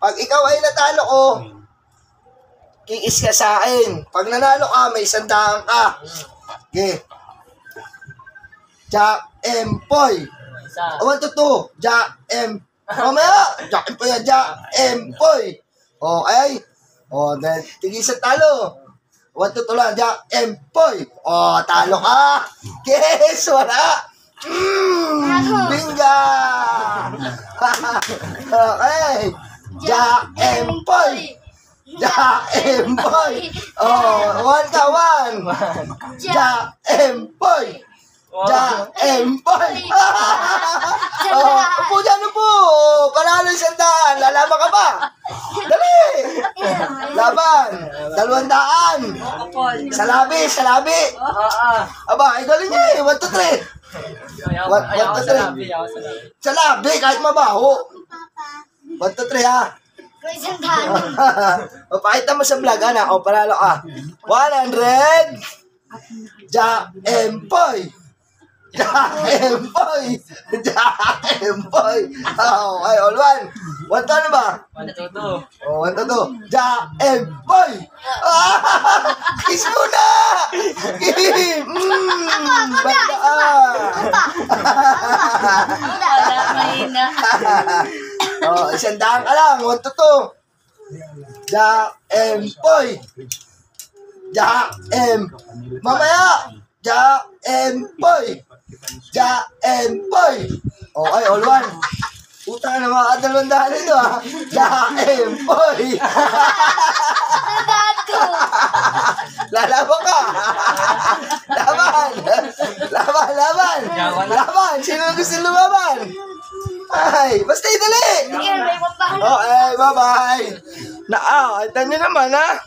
Pag ikaw ay natalo ko, kiis ka sa akin. Pag nanalo ka, may 100 ka. Okay. Jack Empoy. 1 to 2. Jack M. Mamaya. Jack Empoy yan. Jack Empoy. Okay. Then, tigisa talo. 1 to 2 lang. Jack Empoy. Talo ka. Yes, wala. Binga. Okay. Jack Empoy. Jack Empoy. 1 ka, 1. Jack Empoy. Jack Empoy. Upo dyan, upo. Panalo yung 100. Lalaban ka ba? Dali. Laban. 200. Sa labi, sa labi. Aba, igaling niya eh. 1 to 3. 1 to 3. Sa labi, kahit mabaho. 1 to 3 ha. Pakita mo sa vlog, ana. Panalo ka. 100. Jack Empoy. Jack Empoy. Jack Empoy. Okay, all 1. 1 to ano ba? 1 to 1 2. to 2. Jack Empoy. Kiss mo na. Bandaan. 100 ka lang. 1 to 2. Jack Empoy. Jack M. Mamaya. Jack Empoy. Jack Empoy. Okay, all 1. Puta na mga 200 ito ha. Jack Empoy. Lalaban ka. Laban. Laban, laban. Laban. Sino gusto lumaban? Ay, basta idali. Okay, bye-bye. Ito nyo naman ha.